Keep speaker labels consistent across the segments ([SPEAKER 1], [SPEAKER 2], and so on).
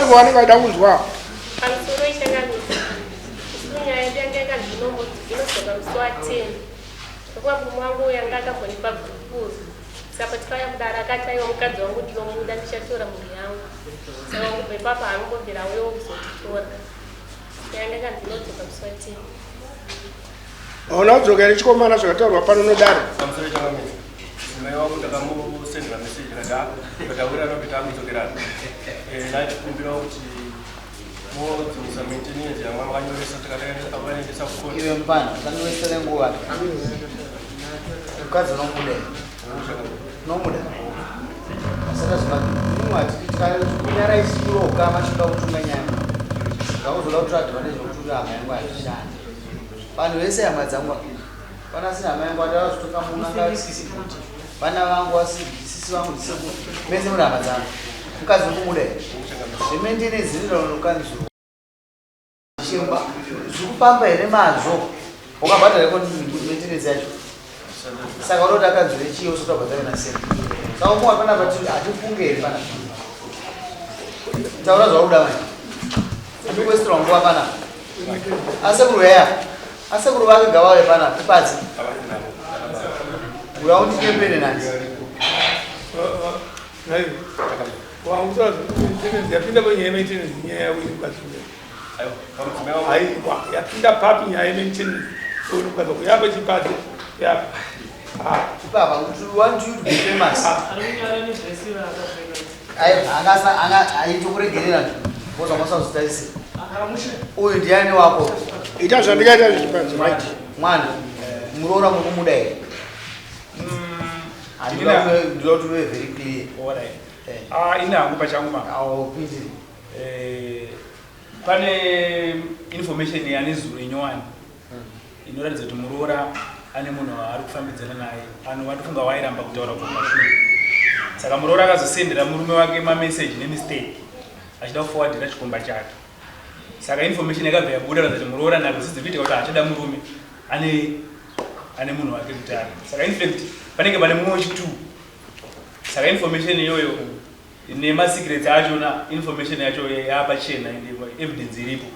[SPEAKER 1] Mkazi wani kaida kunzwa.
[SPEAKER 2] Pamusoro wechangamidzi. Nyaya yedu yanga inozoka musi wa10. Ndokwabvumo wangu uyo yanga akambondipa bhurukuru. Saka tikauya kudara akati aiwa mukadzi wangu ndinomuda ndichatora mhuri yangu. Saka kubva ipapo haangombera uyo kuzotitora. Yanga ikanzi inodzoka musi wa10.
[SPEAKER 1] Ona udzoka nechikomana zvakataurwa pano nodaro.
[SPEAKER 3] Pamusoro wechangamidzi. Mai wangu ndakamusendera meseji kataurira nobita amudzokerana. Ndaikumbira kuti modzimisa maintenance yamwe makanyoresa takaendesa kukona.
[SPEAKER 4] Iwe mpana kanwesere nguva. Mukadzi unomuda. Unomuda. Saka zvimati tikanyara isiroka mashuka kutunga nyama. Ngakuzoda kutradwa nezvekuti hama yangu hazvishandi. Vanhu vese hama dzangu pana sina hama yangu adava zvitoka munanga sisi kuti vana vangu sisi vangu disekuti mese muri hama dzangu. Mukadzi unomuda. Zvementenezi ndinokanzi zvikufamba here mazvo wakabhadhara maintenance yacho saka unoti akanzwire chiyo sotabhadhara nasema saka umwe pana pati hatifunge here pana taura zvauda mani atikwestirwa nguva pana asekuru heya asekuru vake gavawe pana ipadzi uraunditembere nanzi
[SPEAKER 1] yapinda kwenye maintenance nyaya yako ikukazunga. Aiwa, yapinda papi nyaya maintenance. Unukaza kuyapa chipati. Yapa.
[SPEAKER 4] Chipapa, we want you to be famous. Aitokuregerera boza masazitaisi. Uyu ndiani wako?
[SPEAKER 1] Itazandika ita chipati right.
[SPEAKER 4] Mwana, muroora mukumuda here. Ndilo tuve very clear.
[SPEAKER 5] Alright. Ina hangu pachangu maka.
[SPEAKER 4] Aupinzi.
[SPEAKER 5] Pane information yani zuru inyowani. Inoratidza kuti muroora ane munhu ari kufambidzana naye. Anhu vatofunga wairamba kutaura kumashure. Saka muroora akazosendera murume wake mamessage nemistake. Achida kuforwardira chikomba chake. Saka information yakabva yabuda kuti muroora nakuzidzivitika kuti achada murume ane munhu wake kutara. Saka in fact panenge pane mumwe wechitu. Saka information iyoyo nema secrets achona information yacho yapachena ende evidence iripo.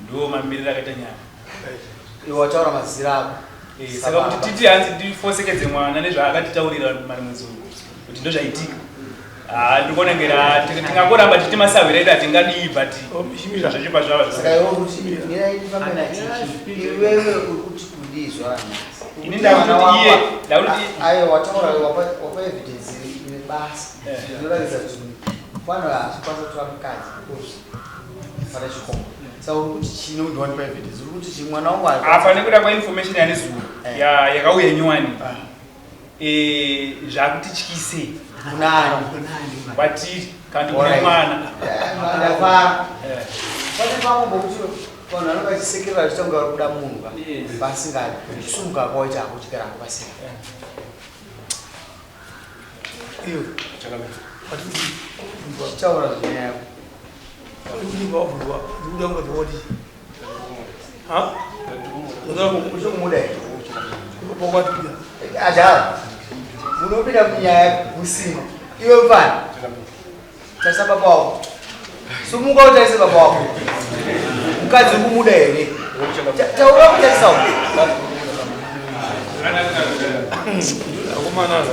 [SPEAKER 5] Ndo mamirira akaita nyama.
[SPEAKER 4] Iwe wataura mazira ako.
[SPEAKER 5] Saka kuti titi hanzi ndifosekedze mwana nezvaakatitaurira mari muzungu kuti ndo zvaitika. Ndikonengera tingangoramba titi masavhireda tingadi but zvachipa zvava.
[SPEAKER 4] Saka iwe kuti mira ifambe na tiki. Iwewe kuti kundizwa.
[SPEAKER 5] Ini ndakuti iye ndakuti
[SPEAKER 4] ayo wataura wapa evidence ine basi. Ndinoratidza kuti pano achikwanisa kutora mukadzi kuzi para chikombo. Saka kuti chino ndwani pa evidence kuti chimwana wangu
[SPEAKER 5] apa nekuda kwa information yani zuru yakauya nyowani. Zvakutityise
[SPEAKER 4] kunani
[SPEAKER 5] kwatiri kandi kuna mwana.
[SPEAKER 4] Ndafa. Pane pamwe bokuti vanhu vanenge vachisekerera zvichanga vari kuda munhu pasingadi chisumuka kwaita akutyira kupasika iyo chitaura zvinyaya yako uchikumuda ajala munopinda munyaya kusima iwe mfana tarisa baba wako sumuka utarise baba wako mukadzi kumuda here taura kutarisa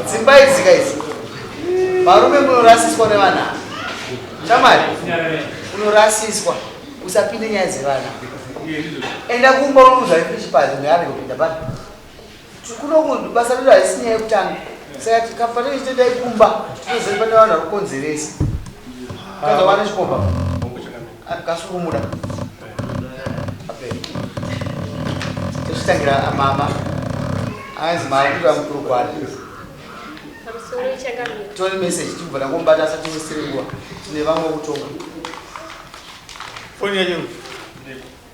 [SPEAKER 4] dzimba idzika idzi varume munorasiswa nevanhu shamari unorasiswa usapinde nyaya dzevana enda kumba unoudza ifichipadzi nearege kupinda pano kuno basa redu haisi nyaya yekutanga saka tikafanira tichitoenda ikumba tinoziva pane vanhu vari kukonzeresa kazavana chikomba kasukumuda tichitangira amama anzi maakuita mukurukwana tone message tibva tangombata asati wesere nguva tine vamwe kutonga
[SPEAKER 1] foni yacho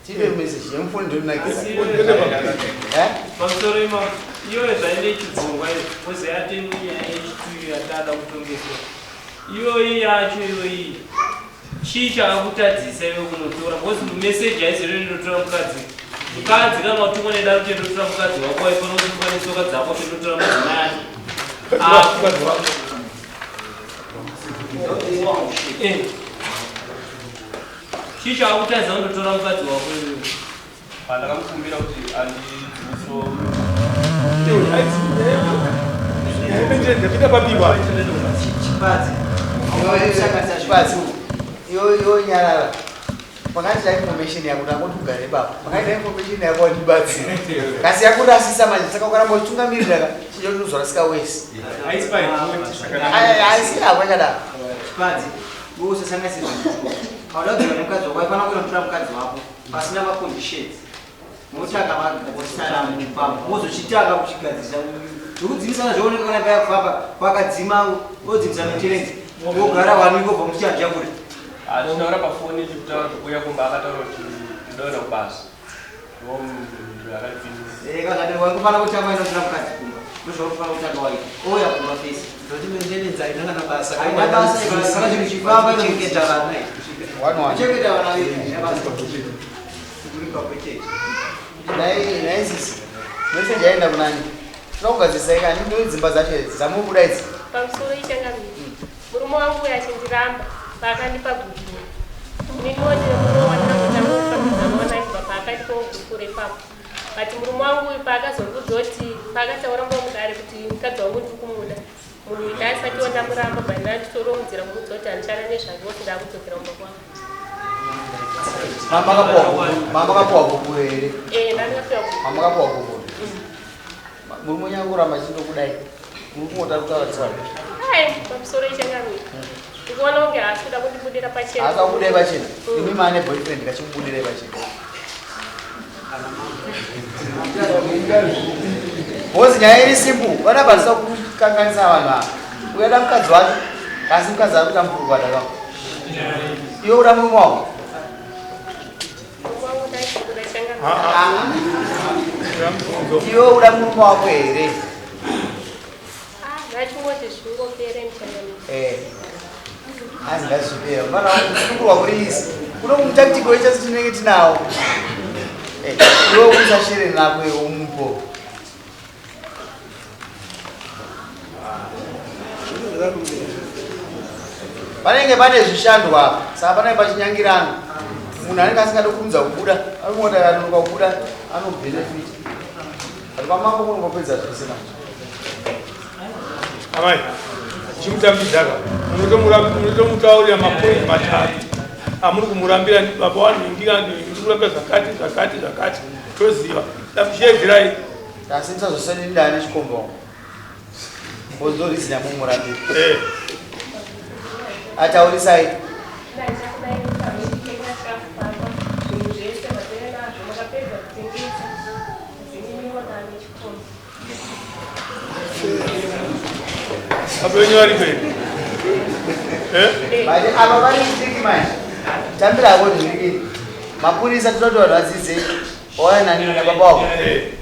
[SPEAKER 4] tipe message yemufoni ndonakisa
[SPEAKER 6] pamusoro iyoyo zvaine chidzongwa kozi yateni nyaya yechitiri yatada kutongeswa iyoyi yacho iyoyi chii chakakutadzisa iwe kunotora kozi meseji haizero inotora mukadzi kana watumwa nedaro kuti ndotora mukadzi wako waifana kuti ukwane tsoka dzako kuti ndotora mudzimai Chicha akutadza undotora mukadzi wako iwewe.
[SPEAKER 3] Ndakamukumbira kuti andidzidziso.
[SPEAKER 1] Ndapinda pabiwa.
[SPEAKER 4] Chipatsi. Yo nyarara. Pakati information yako ndakugare baba. Pakati information yako ndibatsi. Kasi yako asisa manje saka ukara motungamirira chicho ndozorasika wese.
[SPEAKER 5] Haisi pai.
[SPEAKER 4] Haisi akwakada.
[SPEAKER 7] Chipatsi. Wewe usasanganyisa. Hawadagira mukadzi wako ifana kunotora mukadzi wako pasina ma conditions. Mutaka vakagosara mupambo. Wozochitaka kuchigadzisa. Ndikudzivisana zvooneka kana paya papa pakadzima wodzimisa miterenzi. Wogara waniko bva muchanja kuri.
[SPEAKER 3] Ndinotaura pafoni chikutaura zvokuya kumba akataura kuti ndoda kubasa.
[SPEAKER 7] Kakati wankufana kutanga inotora mukadzi kumba. Ndozvaunofana kutanga waita. Oya kumba pesi.
[SPEAKER 8] Ndoti mendenedza aina kana basa.
[SPEAKER 7] Aina basa kana chinhu chifamba chengeta vana. Chengeta vana vedu. Yabasa. Kulipa kwete.
[SPEAKER 4] Naisisi. Message yaenda kunani? Tinogadziseka ndo dzimba dzacho dzamubuda idzi.
[SPEAKER 2] Pamusoro ichangamira. Murume wangu yachindiramba paakandipa guku. Ndinoti munowana kuti ibva paakatipa guku repapo. But murume wangu paakazobudza kuti paakataura mbomudare kuti mukadzi wangu ndiri kumuda. Munhu ndaasati wandamuramba bani nditoromudzira kumudza kuti handichana nezvake kuti ndakudzokera kumba kwangu.
[SPEAKER 4] Mama kapuwa guku here.
[SPEAKER 2] Ndandikapiwa guku.
[SPEAKER 4] Mama kapuwa guku. Murume nyangu ramba chindokudai. Muri kumutaura tsara.
[SPEAKER 2] Pamusoro ichangamira. Ndikuona kunge haasi kuda kundibudira pachena.
[SPEAKER 4] Akakudai pachena. Imi mane boyfriend kachimubudirai pachena. Bozi nyaya iri simple. Vana basa kukanganisa vanhu ava. Uyada mukadzi wacho. Kasi mukadzi ari kuita mukuru kwada kavo. Iwe uda murume wako. Iwe uda murume wako here.
[SPEAKER 2] Ngachingoti zvingopere mchangamira.
[SPEAKER 4] Azingazvipera. Mwana wangu kurisi. Kuno mutactical wechasi tinenge tinawo. Iwe usashere nako umupo. Panenge pane zvishandwa apa. Saka panenge pachinyangirana. Munhu anenge asingade kurudza kubuda, anongoti anonoka kubuda, anobenefit. Ari pamango munongopedza zvese manje.
[SPEAKER 1] Amai, chimutambidzaka. Munotomutaurira mapointi matatu. Amuri kumurambira baba waningira ndikuramba zvakati. Toziva. Ndamushedzerai.
[SPEAKER 4] Asi ndisazosani ndani chikombo. Mbozorisi mumurambira. Ataurisai.
[SPEAKER 1] Abenyo ari pe.
[SPEAKER 4] Bali aba bali chiki manje. Tambira abo ndiri. Mapurisa tinotora vadzidze. Oya nani na baba wako.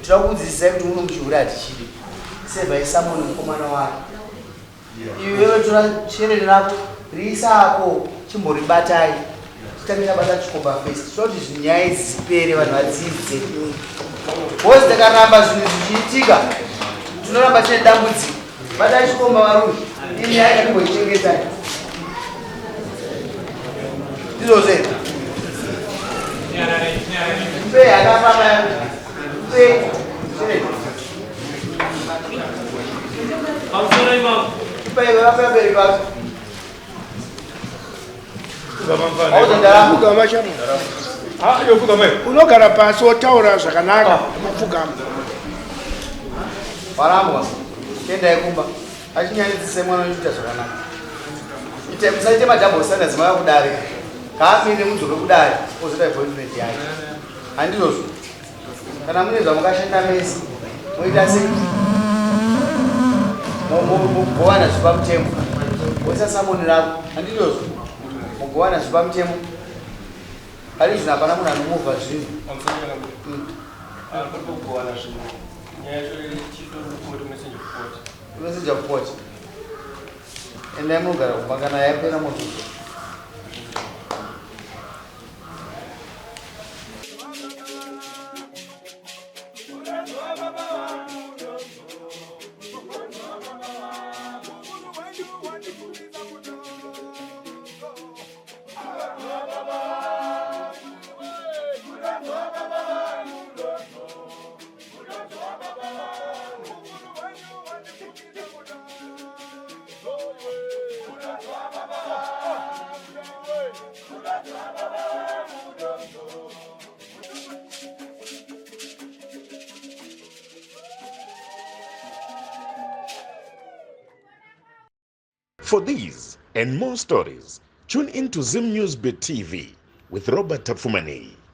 [SPEAKER 4] Tirakudzidzisa kuti unomuchiura atichidi. Seva isamoni mukomana wako. Iwewe tora cherere rako risako chimboribatai. Titamira bata chikomba first. Toti zvinyaya idzi dzipere vanhu vadzidze. Bozi takaramba zvinhu zvichiitika. Tinoramba tine dambudziko. Bata chikomba varume. Ini yake ndimbochengeta. Ndizozve. Mpe akafamba yako. Mpe.
[SPEAKER 6] Pamusoro imamo.
[SPEAKER 4] Mpe vabereki vako.
[SPEAKER 1] Unogara pasi wotaura zvakanaka mapfugama.
[SPEAKER 4] Varambwa. Tendai kumba. Achinyanyadzise mwana unoita zvakanaka. Musaite madhabhuri standards mava kudare. Kaamire mudzoke kudare ozoita boyfriend yake. Handizvozvo. Kana mune zvamukashanda mese moita sei? Mugowana zvipamutemo. Woisa samoni rako. Handizvozvo. Mugowana zvipamutemo. Ari zvino hapana munhu anomovha zvinhu.
[SPEAKER 3] Kugowana zvinhu. Nyaya yacho chitoro message report.
[SPEAKER 4] Message report. Endai munogara kumba kana yapera moto.
[SPEAKER 9] For these and more stories, tune in to Zim Newsbeat TV with Robert Tapfumani.